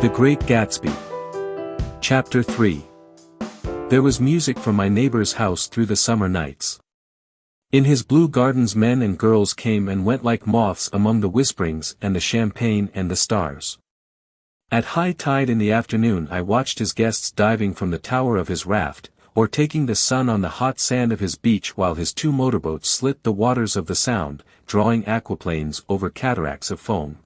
The Great Gatsby. Chapter 3. There was music from my neighbor's house through the summer nights. In his blue gardens men and girls came and went like moths among the whisperings and the champagne and the stars. At high tide in the afternoon I watched his guests diving from the tower of his raft, or taking the sun on the hot sand of his beach while his two motorboats slit the waters of the Sound, drawing aquaplanes over cataracts of foam.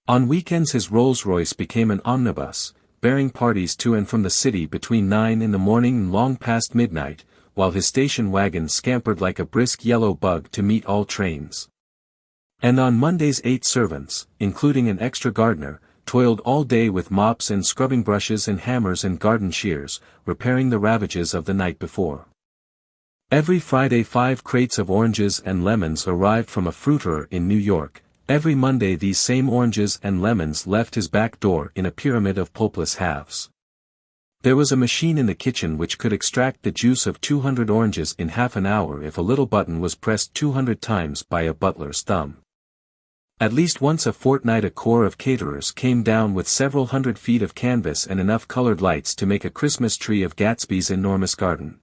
On weekends his Rolls-Royce became an omnibus, bearing parties to and from the city between 9 in the morning and long past midnight, while his station wagon scampered like a brisk yellow bug to meet all trains. And on Mondays 8 servants, including an extra gardener, toiled all day with mops and scrubbing brushes and hammers and garden shears, repairing the ravages of the night before. Every Friday 5 crates of oranges and lemons arrived from a fruiterer in New York. Every Monday these same oranges and lemons left his back door in a pyramid of pulpless halves. There was a machine in the kitchen which could extract the juice of 200 oranges in half an hour if a little button was pressed 200 times by a butler's thumb. At least once a fortnight a corps of caterers came down with several hundred feet of canvas and enough colored lights to make a Christmas tree of Gatsby's enormous garden.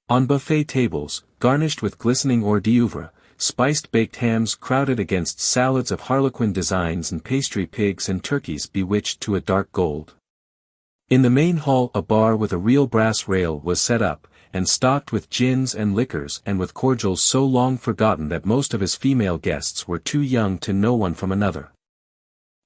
On buffet tables, garnished with glistening hors d'oeuvre, spiced baked hams crowded against salads of harlequin designs and pastry pigs and turkeys bewitched to a dark gold. In the main hall a bar with a real brass rail was set up, and stocked with gins and liquors and with cordials so long forgotten that most of his female guests were too young to know one from another.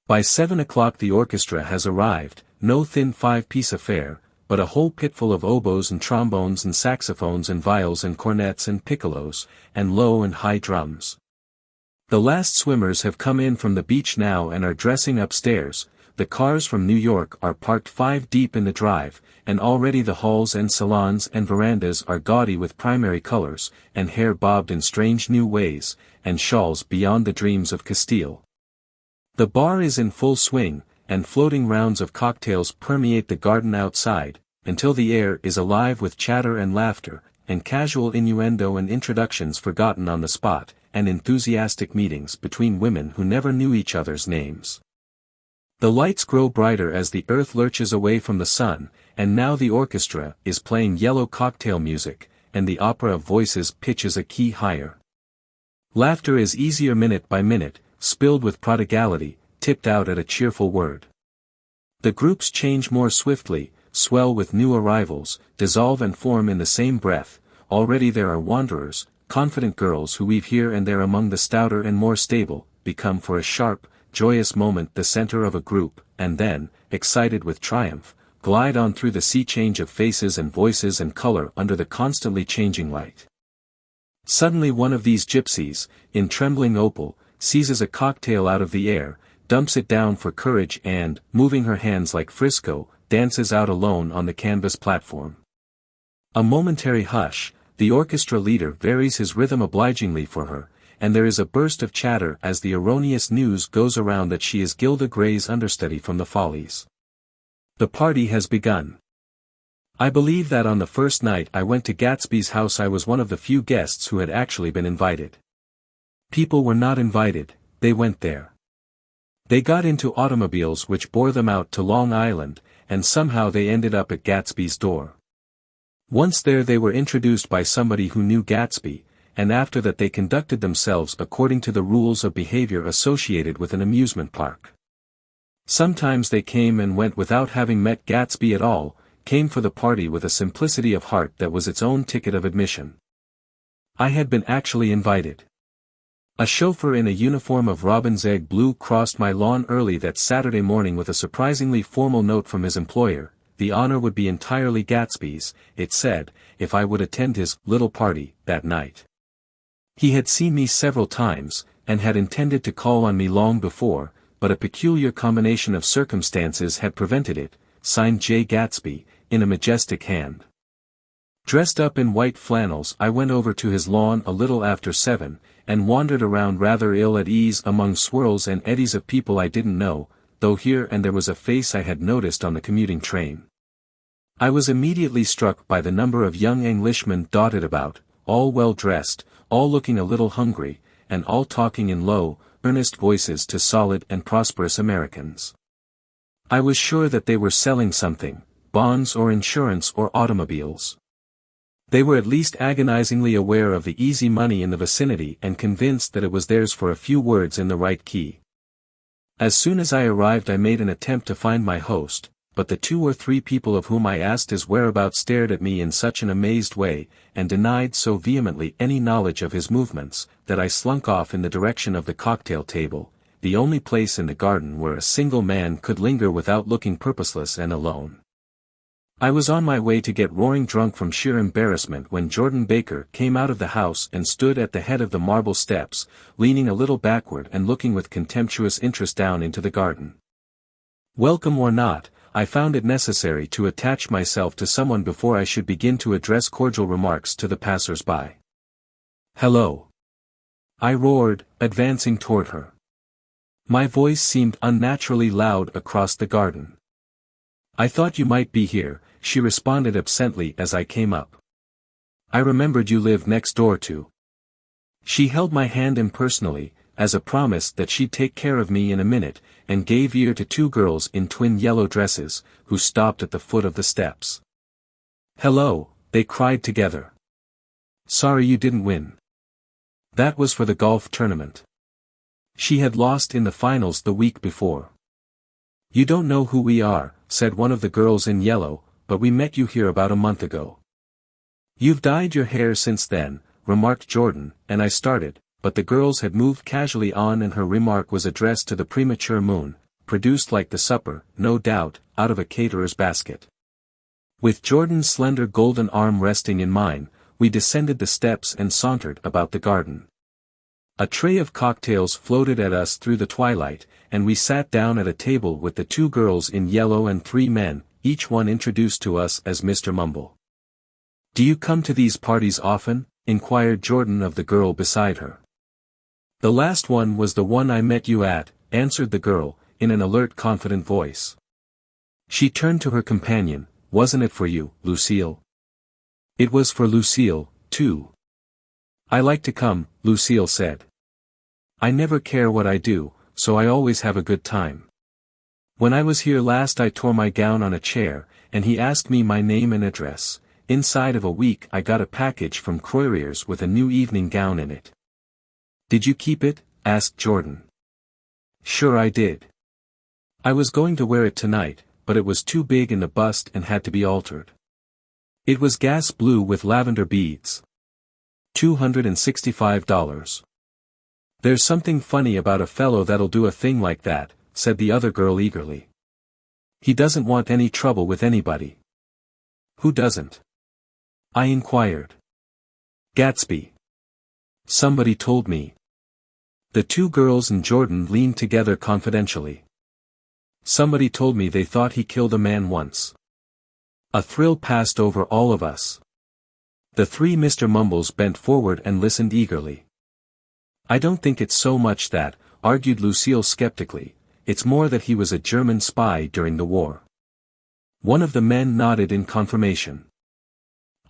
By 7 o'clock the orchestra has arrived, no thin 5-piece affair, but a whole pitful of oboes and trombones and saxophones and viols and cornets and piccolos, and low and high drums. The last swimmers have come in from the beach now and are dressing upstairs. The cars from New York are parked 5 deep in the drive, and already the halls and salons and verandas are gaudy with primary colors, and hair bobbed in strange new ways, and shawls beyond the dreams of Castile. The bar is in full swing, and floating rounds of cocktails permeate the garden outside, until the air is alive with chatter and laughter, and casual innuendo and introductions forgotten on the spot, and enthusiastic meetings between women who never knew each other's names. The lights grow brighter as the earth lurches away from the sun, and now the orchestra is playing yellow cocktail music, and the opera of voices pitches a key higher. Laughter is easier minute by minute, spilled with prodigality, tipped out at a cheerful word. The groups change more swiftly, swell with new arrivals, dissolve and form in the same breath. Already there are wanderers, confident girls who weave here and there among the stouter and more stable, become for a sharp, joyous moment the center of a group, and then, excited with triumph, glide on through the sea change of faces and voices and color under the constantly changing light. Suddenly one of these gypsies, in trembling opal, seizes a cocktail out of the air, dumps it down for courage and, moving her hands like Frisco, dances out alone on the canvas platform. A momentary hush, the orchestra leader varies his rhythm obligingly for her, and there is a burst of chatter as the erroneous news goes around that she is Gilda Gray's understudy from the Follies. The party has begun. I believe that on the first night I went to Gatsby's house I was one of the few guests who had actually been invited. People were not invited, they went there. They got into automobiles which bore them out to Long Island, and somehow they ended up at Gatsby's door. Once there they were introduced by somebody who knew Gatsby, and after that they conducted themselves according to the rules of behavior associated with an amusement park. Sometimes they came and went without having met Gatsby at all, came for the party with a simplicity of heart that was its own ticket of admission. I had been actually invited. A chauffeur in a uniform of robin's egg blue crossed my lawn early that Saturday morning with a surprisingly formal note from his employer. The honor would be entirely Gatsby's, it said, if I would attend his little party that night. He had seen me several times, and had intended to call on me long before, but a peculiar combination of circumstances had prevented it. Signed Jay Gatsby, in a majestic hand. Dressed up in white flannels I went over to his lawn a little after 7, and wandered around rather ill at ease among swirls and eddies of people I didn't know, though here and there was a face I had noticed on the commuting train. I was immediately struck by the number of young Englishmen dotted about, all well dressed, all looking a little hungry, and all talking in low, earnest voices to solid and prosperous Americans. I was sure that they were selling something, bonds or insurance or automobiles. They were at least agonizingly aware of the easy money in the vicinity and convinced that it was theirs for a few words in the right key. As soon as I arrived I made an attempt to find my host, but the 2 or 3 people of whom I asked his whereabouts stared at me in such an amazed way, and denied so vehemently any knowledge of his movements, that I slunk off in the direction of the cocktail table, the only place in the garden where a single man could linger without looking purposeless and alone. I was on my way to get roaring drunk from sheer embarrassment when Jordan Baker came out of the house and stood at the head of the marble steps, leaning a little backward and looking with contemptuous interest down into the garden. Welcome or not, I found it necessary to attach myself to someone before I should begin to address cordial remarks to the passers-by. "Hello!" I roared, advancing toward her. My voice seemed unnaturally loud across the garden. "I thought you might be here," she responded absently as I came up. "I remembered you lived next door to." She held my hand impersonally, as a promise that she'd take care of me in a minute, and gave ear to 2 girls in twin yellow dresses, who stopped at the foot of the steps. "Hello," they cried together. "Sorry you didn't win." That was for the golf tournament. She had lost in the finals the week before. "You don't know who we are," said one of the girls in yellow, "but we met you here about a month ago." "You've dyed your hair since then," remarked Jordan, and I started, but the girls had moved casually on and her remark was addressed to the premature moon, produced like the supper, no doubt, out of a caterer's basket. With Jordan's slender golden arm resting in mine, we descended the steps and sauntered about the garden. A tray of cocktails floated at us through the twilight, and we sat down at a table with the 2 girls in yellow and 3 men, each one introduced to us as Mr. Mumble. "Do you come to these parties often?" inquired Jordan of the girl beside her. "The last one was the one I met you at," answered the girl, in an alert confident voice. She turned to her companion. "Wasn't it for you, Lucille?" "It was for Lucille, too." "I like to come," Lucille said. "I never care what I do, so I always have a good time. When I was here last I tore my gown on a chair, and he asked me my name and address. Inside of a week I got a package from Croyer's with a new evening gown in it." "Did you keep it?" asked Jordan. "Sure I did. I was going to wear it tonight, but it was too big in the bust and had to be altered. It was gas blue with lavender beads. $265. "There's something funny about a fellow that'll do a thing like that," said the other girl eagerly. "He doesn't want any trouble with anybody." "Who doesn't?" I inquired. "Gatsby. Somebody told me." The 2 girls and Jordan leaned together confidentially. "Somebody told me they thought he killed a man once." A thrill passed over all of us. The 3 Mr. Mumbles bent forward and listened eagerly. "I don't think it's so much that," argued Lucille skeptically, "it's more that he was a German spy during the war." One of the men nodded in confirmation.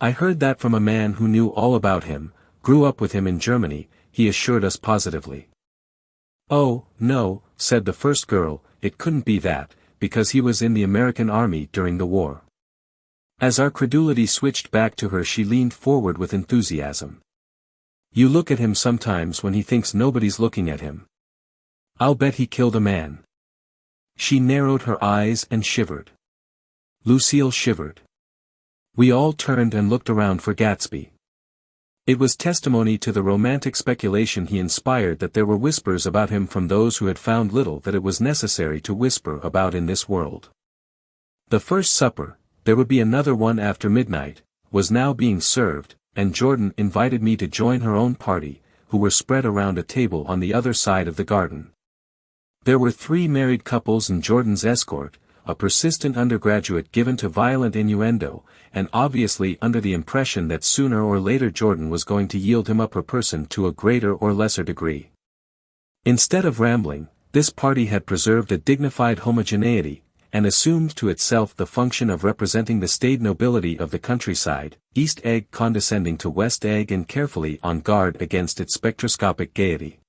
"I heard that from a man who knew all about him, grew up with him in Germany," he assured us positively. "Oh, no," said the first girl, "it couldn't be that, because he was in the American Army during the war." As our credulity switched back to her she leaned forward with enthusiasm. "You look at him sometimes when he thinks nobody's looking at him. I'll bet he killed a man." She narrowed her eyes and shivered. Lucille shivered. We all turned and looked around for Gatsby. It was testimony to the romantic speculation he inspired that there were whispers about him from those who had found little that it was necessary to whisper about in this world. The first supper, there would be another one after midnight, was now being served, and Jordan invited me to join her own party, who were spread around a table on the other side of the garden. There were 3 married couples and Jordan's escort, a persistent undergraduate given to violent innuendo, and obviously under the impression that sooner or later Jordan was going to yield him up her person to a greater or lesser degree. Instead of rambling, this party had preserved a dignified homogeneity, and assumed to itself the function of representing the staid nobility of the countryside, East Egg condescending to West Egg and carefully on guard against its spectroscopic gaiety.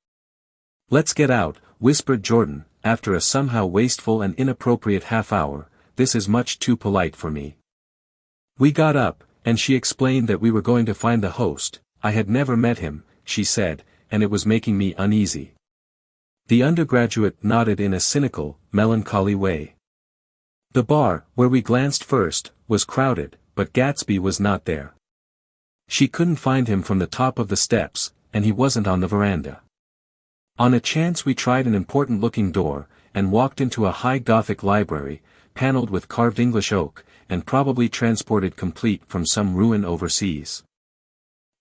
"Let's get out," whispered Jordan, after a somehow wasteful and inappropriate half-hour, this is much too polite for me. We got up, and she explained that we were going to find the host. I had never met him, she said, and it was making me uneasy. The undergraduate nodded in a cynical, melancholy way. The bar, where we glanced first, was crowded, but Gatsby was not there. She couldn't find him from the top of the steps, and he wasn't on the veranda. On a chance we tried an important-looking door, and walked into a high Gothic library, panelled with carved English oak, and probably transported complete from some ruin overseas.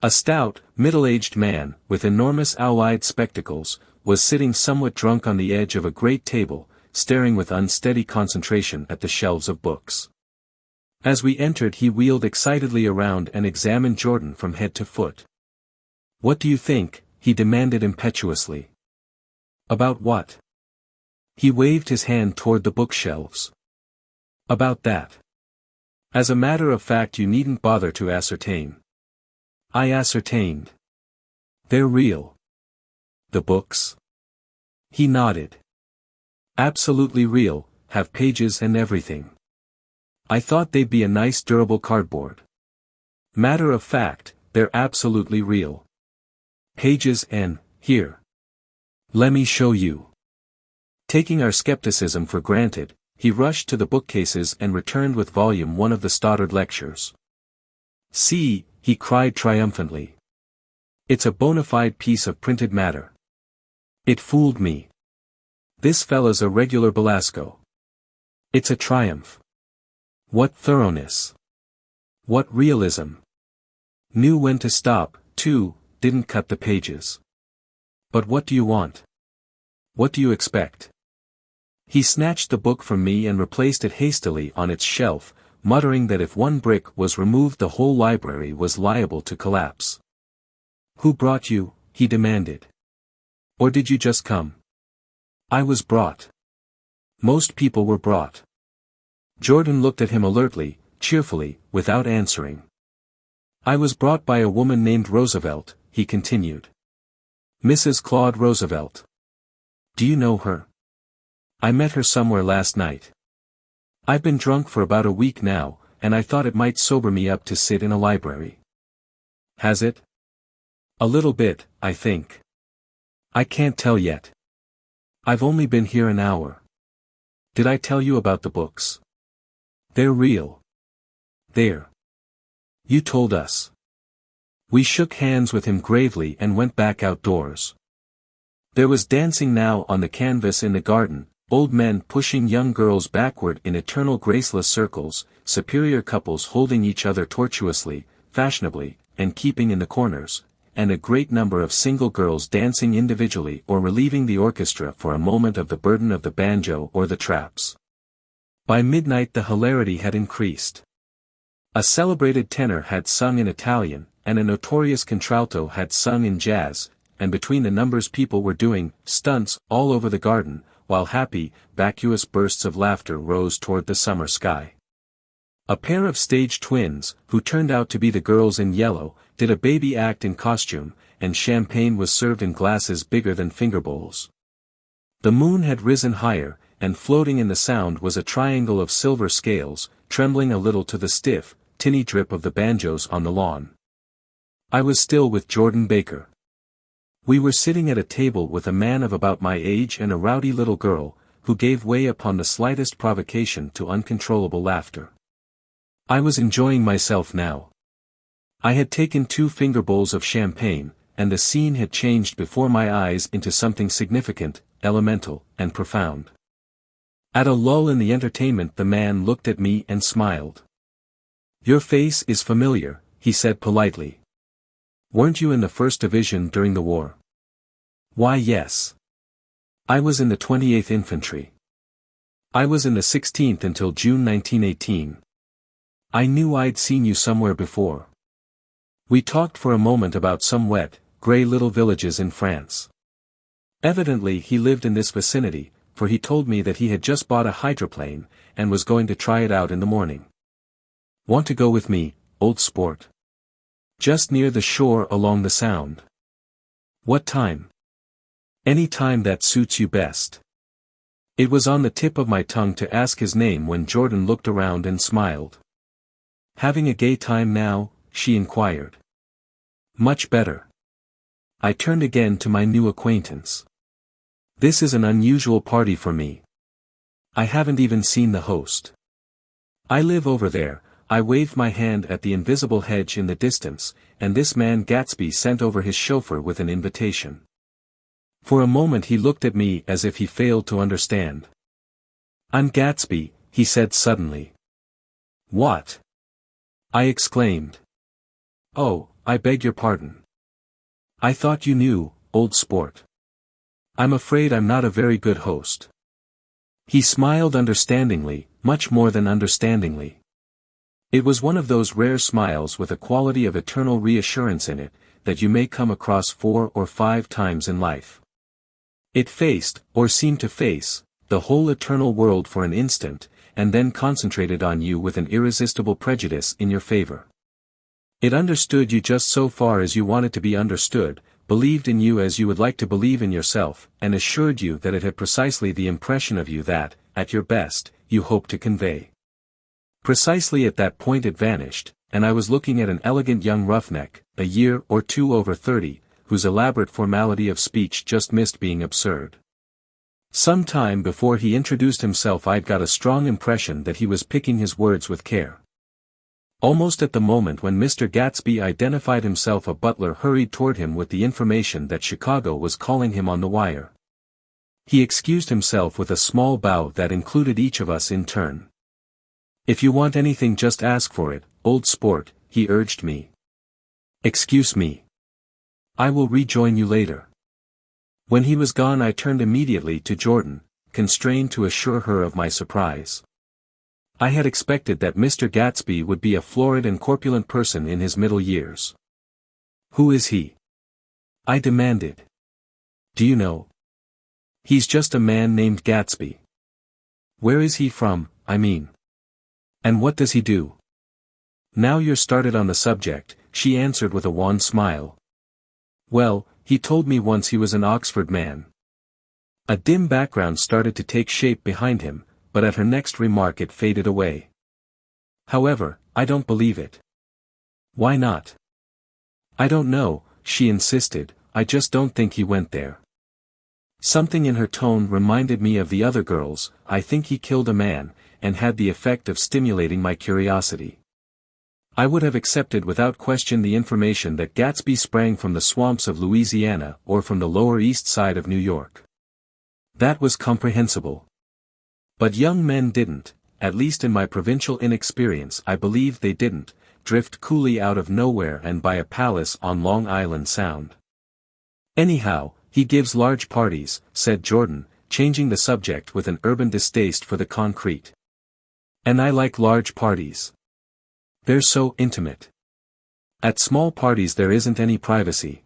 A stout, middle-aged man, with enormous owl-eyed spectacles, was sitting somewhat drunk on the edge of a great table, staring with unsteady concentration at the shelves of books. As we entered he wheeled excitedly around and examined Jordan from head to foot. "What do you think?" he demanded impetuously. "About what?" He waved his hand toward the bookshelves. "About that. As a matter of fact you needn't bother to ascertain." I ascertained. "They're real." "The books?" He nodded. "Absolutely real, have pages and everything. I thought they'd be a nice durable cardboard. Matter of fact, they're absolutely real. Pages and, here. Lemme show you." Taking our skepticism for granted, he rushed to the bookcases and returned with volume 1 of the Stoddard Lectures. "See," he cried triumphantly. "It's a bona fide piece of printed matter. It fooled me. This fella's a regular Belasco. It's a triumph. What thoroughness. What realism. Knew when to stop, too, didn't cut the pages. But what do you want? What do you expect?" He snatched the book from me and replaced it hastily on its shelf, muttering that if one brick was removed the whole library was liable to collapse. "Who brought you?" he demanded. "Or did you just come?" "I was brought." Most people were brought. Jordan looked at him alertly, cheerfully, without answering. "I was brought by a woman named Roosevelt," he continued. "Mrs. Claude Roosevelt. Do you know her?" "I met her somewhere last night. I've been drunk for about a week now, and I thought it might sober me up to sit in a library." "Has it?" "A little bit, I think. I can't tell yet. I've only been here an hour. Did I tell you about the books? They're real. There. You told us." We shook hands with him gravely and went back outdoors. There was dancing now on the canvas in the garden, old men pushing young girls backward in eternal graceless circles, superior couples holding each other tortuously, fashionably, and keeping in the corners, and a great number of single girls dancing individually or relieving the orchestra for a moment of the burden of the banjo or the traps. By midnight the hilarity had increased. A celebrated tenor had sung in Italian, and a notorious contralto had sung in jazz, and between the numbers people were doing stunts all over the garden, while happy, vacuous bursts of laughter rose toward the summer sky. A pair of stage twins, who turned out to be the girls in yellow, did a baby act in costume, and champagne was served in glasses bigger than finger bowls. The moon had risen higher, and floating in the sound was a triangle of silver scales, trembling a little to the stiff, tinny drip of the banjos on the lawn. I was still with Jordan Baker. We were sitting at a table with a man of about my age and a rowdy little girl, who gave way upon the slightest provocation to uncontrollable laughter. I was enjoying myself now. I had taken 2 finger bowls of champagne, and the scene had changed before my eyes into something significant, elemental, and profound. At a lull in the entertainment the man looked at me and smiled. "Your face is familiar," he said politely. "Weren't you in the 1st Division during the war?" "Why yes. I was in the 28th Infantry. I was in the 16th until June 1918. I knew I'd seen you somewhere before." We talked for a moment about some wet, grey little villages in France. Evidently he lived in this vicinity, for he told me that he had just bought a hydroplane, and was going to try it out in the morning. "Want to go with me, old sport? Just near the shore along the Sound." "What time?" "Any time that suits you best." It was on the tip of my tongue to ask his name when Jordan looked around and smiled. "Having a gay time now?" she inquired. "Much better." I turned again to my new acquaintance. "This is an unusual party for me. I haven't even seen the host. I live over there." I waved my hand at the invisible hedge in the distance, and this man Gatsby sent over his chauffeur with an invitation. For a moment he looked at me as if he failed to understand. "I'm Gatsby," he said suddenly. "What?" I exclaimed. "Oh, I beg your pardon. I thought you knew, old sport. I'm afraid I'm not a very good host." He smiled understandingly, much more than understandingly. It was one of those rare smiles with a quality of eternal reassurance in it, that you may come across 4 or 5 times in life. It faced, or seemed to face, the whole eternal world for an instant, and then concentrated on you with an irresistible prejudice in your favor. It understood you just so far as you wanted to be understood, believed in you as you would like to believe in yourself, and assured you that it had precisely the impression of you that, at your best, you hoped to convey. Precisely at that point it vanished, and I was looking at an elegant young roughneck, a year or 2 over 30, whose elaborate formality of speech just missed being absurd. Some time before he introduced himself I'd got a strong impression that he was picking his words with care. Almost at the moment when Mr. Gatsby identified himself, a butler hurried toward him with the information that Chicago was calling him on the wire. He excused himself with a small bow that included each of us in turn. "If you want anything just ask for it, old sport," he urged me. "Excuse me. I will rejoin you later." When he was gone I turned immediately to Jordan, constrained to assure her of my surprise. I had expected that Mr. Gatsby would be a florid and corpulent person in his middle years. "Who is he?" I demanded. "Do you know?" "He's just a man named Gatsby." "Where is he from, I mean? And what does he do?" "Now you're started on the subject," she answered with a wan smile. "Well, he told me once he was an Oxford man." A dim background started to take shape behind him, but at her next remark it faded away. "However, I don't believe it." "Why not?" "I don't know," she insisted, "I just don't think he went there." Something in her tone reminded me of the other girls. "I think he killed a man," and had the effect of stimulating my curiosity. I would have accepted without question the information that Gatsby sprang from the swamps of Louisiana or from the Lower East Side of New York. That was comprehensible. But young men didn't, at least in my provincial inexperience I believed they didn't, drift coolly out of nowhere and buy a palace on Long Island Sound. "Anyhow, he gives large parties," said Jordan, changing the subject with an urban distaste for the concrete. "And I like large parties. They're so intimate. At small parties there isn't any privacy."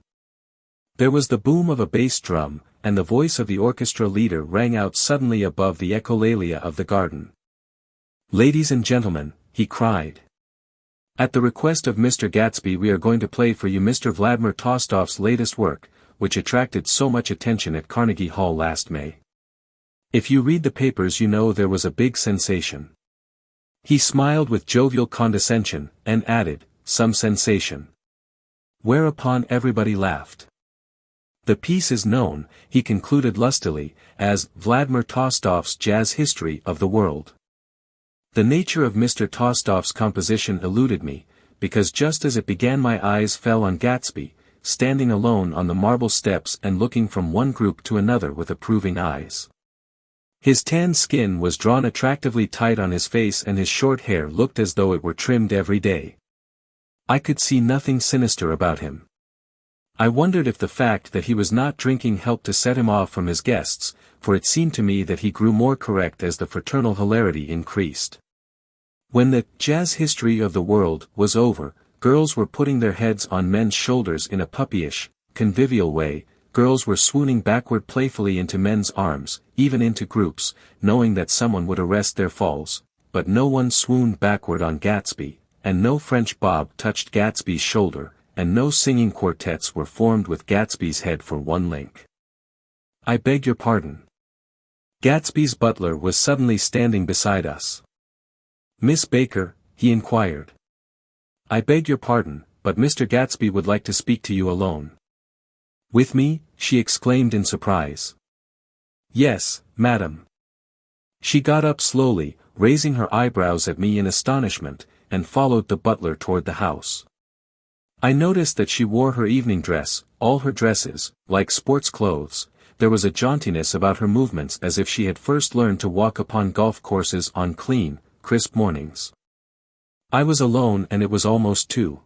There was the boom of a bass drum, and the voice of the orchestra leader rang out suddenly above the echolalia of the garden. "Ladies and gentlemen," he cried. "At the request of Mr. Gatsby we are going to play for you Mr. Vladimir Tostof's latest work, which attracted so much attention at Carnegie Hall last May. If you read the papers you know there was a big sensation." He smiled with jovial condescension, and added, "Some sensation." Whereupon everybody laughed. "The piece is known," he concluded lustily, "as Vladimir Tostof's Jazz History of the World." The nature of Mr. Tostof's composition eluded me, because just as it began my eyes fell on Gatsby, standing alone on the marble steps and looking from one group to another with approving eyes. His tanned skin was drawn attractively tight on his face and his short hair looked as though it were trimmed every day. I could see nothing sinister about him. I wondered if the fact that he was not drinking helped to set him off from his guests, for it seemed to me that he grew more correct as the fraternal hilarity increased. When the Jazz History of the World was over, girls were putting their heads on men's shoulders in a puppyish, convivial way. Girls were swooning backward playfully into men's arms, even into groups, knowing that someone would arrest their falls, but no one swooned backward on Gatsby, and no French bob touched Gatsby's shoulder, and no singing quartets were formed with Gatsby's head for one link. "I beg your pardon." Gatsby's butler was suddenly standing beside us. "Miss Baker," he inquired. "I beg your pardon, but Mr. Gatsby would like to speak to you alone." "With me?" she exclaimed in surprise. "Yes, madam." She got up slowly, raising her eyebrows at me in astonishment, and followed the butler toward the house. I noticed that she wore her evening dress, all her dresses, like sports clothes. There was a jauntiness about her movements as if she had first learned to walk upon golf courses on clean, crisp mornings. I was alone and it was almost 2.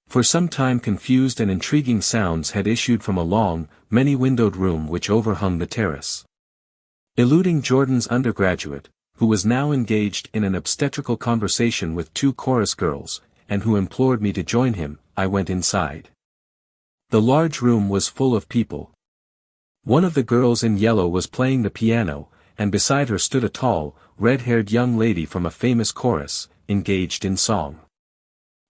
For some time confused and intriguing sounds had issued from a long, many-windowed room which overhung the terrace. Eluding Jordan's undergraduate, who was now engaged in an obstetrical conversation with 2 chorus girls, and who implored me to join him, I went inside. The large room was full of people. One of the girls in yellow was playing the piano, and beside her stood a tall, red-haired young lady from a famous chorus, engaged in song.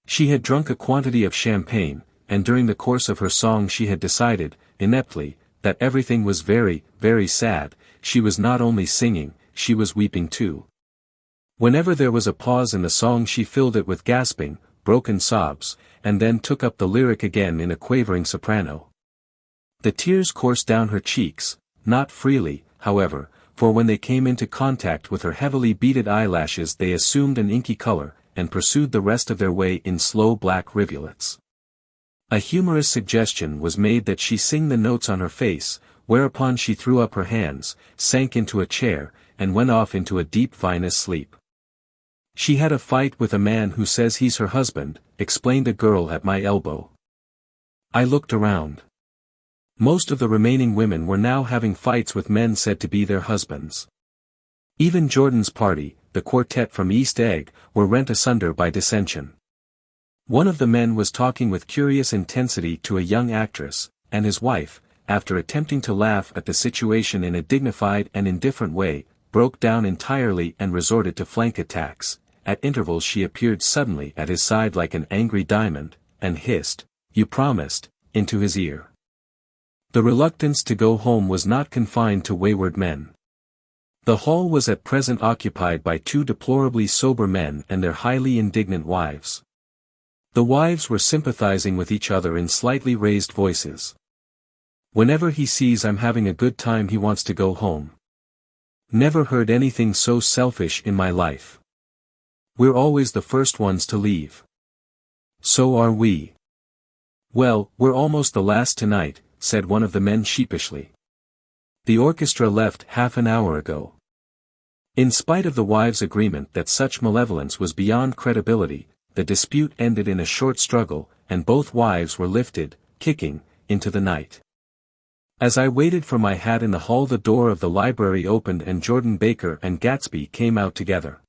She had drunk a quantity of champagne, and during the course of her song she had decided, ineptly, that everything was very, very sad. She was not only singing, she was weeping too. Whenever there was a pause in the song she filled it with gasping, broken sobs, and then took up the lyric again in a quavering soprano. The tears coursed down her cheeks, not freely, however, for when they came into contact with her heavily beaded eyelashes they assumed an inky color, and pursued the rest of their way in slow black rivulets. A humorous suggestion was made that she sing the notes on her face, whereupon she threw up her hands, sank into a chair, and went off into a deep vinous sleep. "She had a fight with a man who says he's her husband," explained a girl at my elbow. I looked around. Most of the remaining women were now having fights with men said to be their husbands. Even Jordan's party, the quartet from East Egg, were rent asunder by dissension. One of the men was talking with curious intensity to a young actress, and his wife, after attempting to laugh at the situation in a dignified and indifferent way, broke down entirely and resorted to flank attacks. At intervals she appeared suddenly at his side like an angry diamond, and hissed, "You promised," into his ear. The reluctance to go home was not confined to wayward men. The hall was at present occupied by 2 deplorably sober men and their highly indignant wives. The wives were sympathizing with each other in slightly raised voices. "Whenever he sees I'm having a good time he wants to go home. Never heard anything so selfish in my life. We're always the first ones to leave." "So are we." "Well, we're almost the last tonight," said one of the men sheepishly. "The orchestra left half an hour ago." In spite of the wives' agreement that such malevolence was beyond credibility, the dispute ended in a short struggle, and both wives were lifted, kicking, into the night. As I waited for my hat in the hall the door of the library opened and Jordan Baker and Gatsby came out together.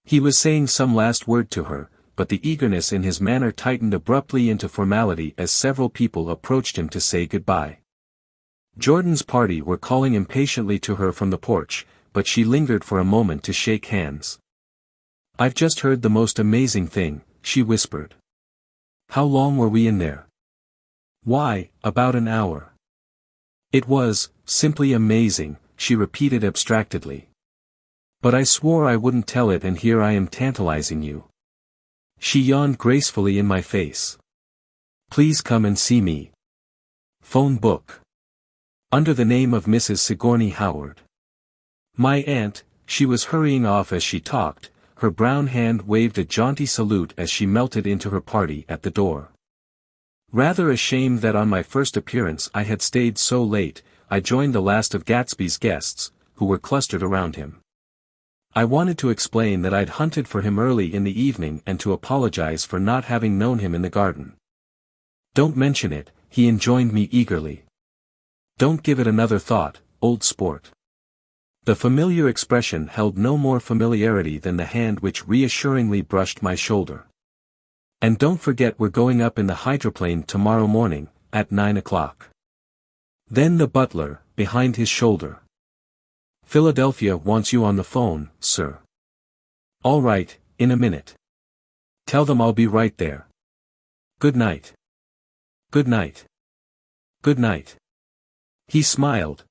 He was saying some last word to her, but the eagerness in his manner tightened abruptly into formality as several people approached him to say goodbye. Jordan's party were calling impatiently to her from the porch, but she lingered for a moment to shake hands. "I've just heard the most amazing thing," she whispered. "How long were we in there?" "Why, about an hour." "It was, simply amazing," she repeated abstractedly. "But I swore I wouldn't tell it and here I am tantalizing you." She yawned gracefully in my face. "Please come and see me. Phone book. Under the name of Mrs. Sigourney Howard." My aunt, she was hurrying off as she talked, her brown hand waved a jaunty salute as she melted into her party at the door. Rather ashamed that on my first appearance I had stayed so late, I joined the last of Gatsby's guests, who were clustered around him. I wanted to explain that I'd hunted for him early in the evening and to apologize for not having known him in the garden. "Don't mention it," he enjoined me eagerly. "Don't give it another thought, old sport." The familiar expression held no more familiarity than the hand which reassuringly brushed my shoulder. "And don't forget we're going up in the hydroplane tomorrow morning, at 9 o'clock. Then the butler, behind his shoulder. "Philadelphia wants you on the phone, sir." "All right, in a minute. Tell them I'll be right there. Good night." "Good night." "Good night." He smiled,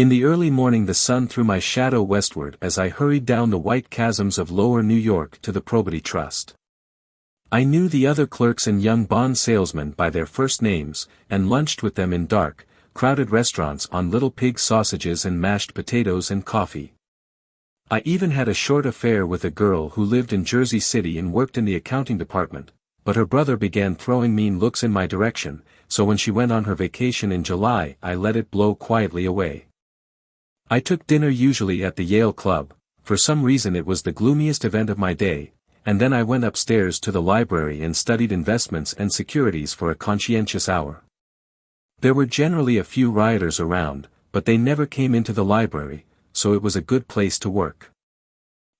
In the early morning the sun threw my shadow westward as I hurried down the white chasms of lower New York to the Probity Trust. I knew the other clerks and young bond salesmen by their first names, and lunched with them in dark, crowded restaurants on little pig sausages and mashed potatoes and coffee. I even had a short affair with a girl who lived in Jersey City and worked in the accounting department, but her brother began throwing mean looks in my direction, so when she went on her vacation in July I let it blow quietly away. I took dinner usually at the Yale Club, for some reason it was the gloomiest event of my day, and then I went upstairs to the library and studied investments and securities for a conscientious hour. There were generally a few rioters around, but they never came into the library, so it was a good place to work.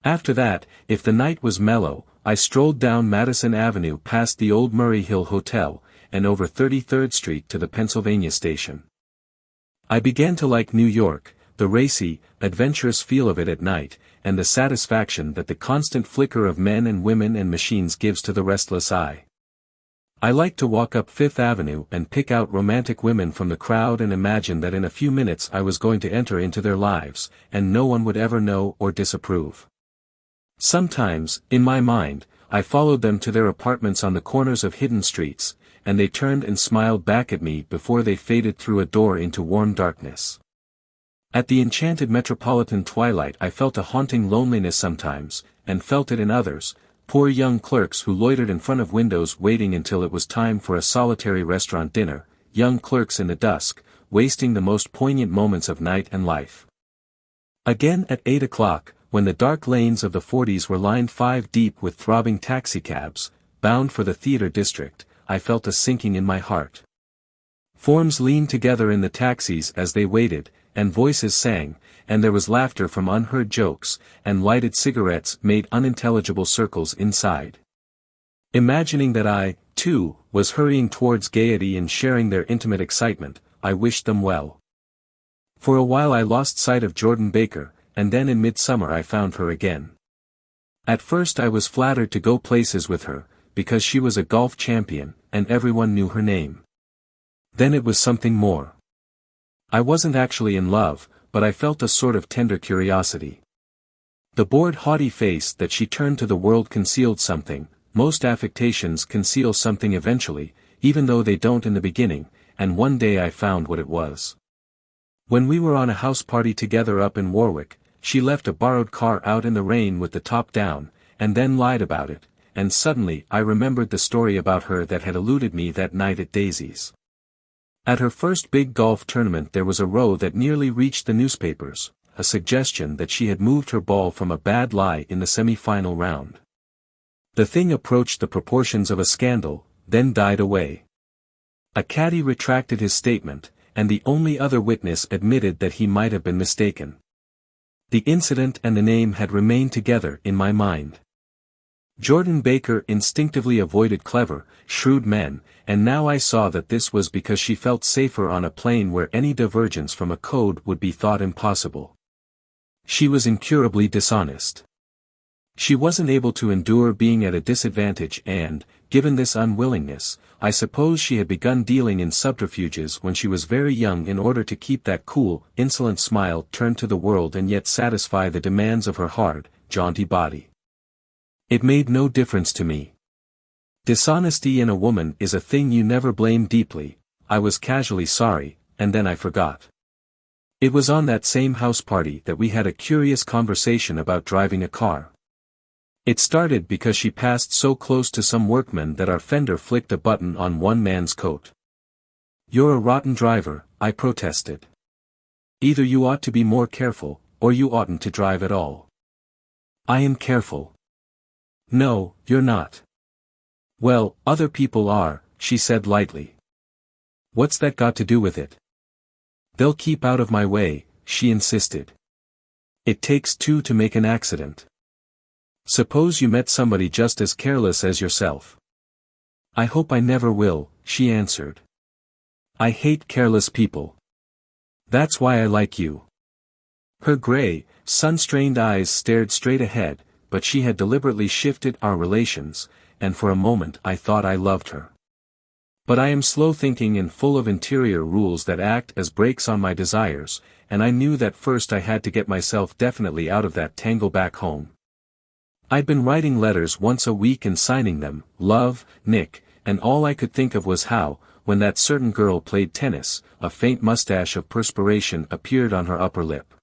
After that, if the night was mellow, I strolled down Madison Avenue past the old Murray Hill Hotel, and over 33rd Street to the Pennsylvania Station. I began to like New York, the racy, adventurous feel of it at night, and the satisfaction that the constant flicker of men and women and machines gives to the restless eye. I liked to walk up Fifth Avenue and pick out romantic women from the crowd and imagine that in a few minutes I was going to enter into their lives, and no one would ever know or disapprove. Sometimes, in my mind, I followed them to their apartments on the corners of hidden streets, and they turned and smiled back at me before they faded through a door into warm darkness. At the enchanted metropolitan twilight I felt a haunting loneliness sometimes, and felt it in others, poor young clerks who loitered in front of windows waiting until it was time for a solitary restaurant dinner, young clerks in the dusk, wasting the most poignant moments of night and life. Again at 8 o'clock, when the dark lanes of the 40s were lined 5 deep with throbbing taxicabs, bound for the theater district, I felt a sinking in my heart. Forms leaned together in the taxis as they waited, and voices sang, and there was laughter from unheard jokes, and lighted cigarettes made unintelligible circles inside. Imagining that I, too, was hurrying towards gaiety and sharing their intimate excitement, I wished them well. For a while I lost sight of Jordan Baker, and then in midsummer I found her again. At first I was flattered to go places with her, because she was a golf champion, and everyone knew her name. Then it was something more. I wasn't actually in love, but I felt a sort of tender curiosity. The bored haughty face that she turned to the world concealed something. Most affectations conceal something eventually, even though they don't in the beginning, and one day I found what it was. When we were on a house party together up in Warwick, she left a borrowed car out in the rain with the top down, and then lied about it, and suddenly I remembered the story about her that had eluded me that night at Daisy's. At her first big golf tournament there was a row that nearly reached the newspapers, a suggestion that she had moved her ball from a bad lie in the semi-final round. The thing approached the proportions of a scandal, then died away. A caddy retracted his statement, and the only other witness admitted that he might have been mistaken. The incident and the name had remained together in my mind. Jordan Baker instinctively avoided clever, shrewd men, and now I saw that this was because she felt safer on a plane where any divergence from a code would be thought impossible. She was incurably dishonest. She wasn't able to endure being at a disadvantage and, given this unwillingness, I suppose she had begun dealing in subterfuges when she was very young in order to keep that cool, insolent smile turned to the world and yet satisfy the demands of her hard, jaunty body. It made no difference to me. Dishonesty in a woman is a thing you never blame deeply. I was casually sorry, and then I forgot. It was on that same house party that we had a curious conversation about driving a car. It started because she passed so close to some workmen that our fender flicked a button on one man's coat. "You're a rotten driver," I protested. "Either you ought to be more careful, or you oughtn't to drive at all." "I am careful." "No, you're not." "Well, other people are," she said lightly. "What's that got to do with it?" "They'll keep out of my way," she insisted. "It takes two to make an accident. Suppose you met somebody just as careless as yourself." "I hope I never will," she answered. "I hate careless people. That's why I like you." Her gray, sun-strained eyes stared straight ahead, but she had deliberately shifted our relations, and for a moment I thought I loved her. But I am slow-thinking and full of interior rules that act as brakes on my desires, and I knew that first I had to get myself definitely out of that tangle back home. I'd been writing letters once a week and signing them, "Love, Nick," and all I could think of was how, when that certain girl played tennis, a faint mustache of perspiration appeared on her upper lip.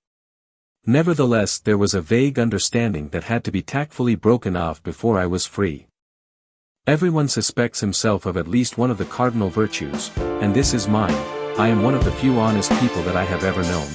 Nevertheless, there was a vague understanding that had to be tactfully broken off before I was free. Everyone suspects himself of at least one of the cardinal virtues, and this is mine. I am one of the few honest people that I have ever known.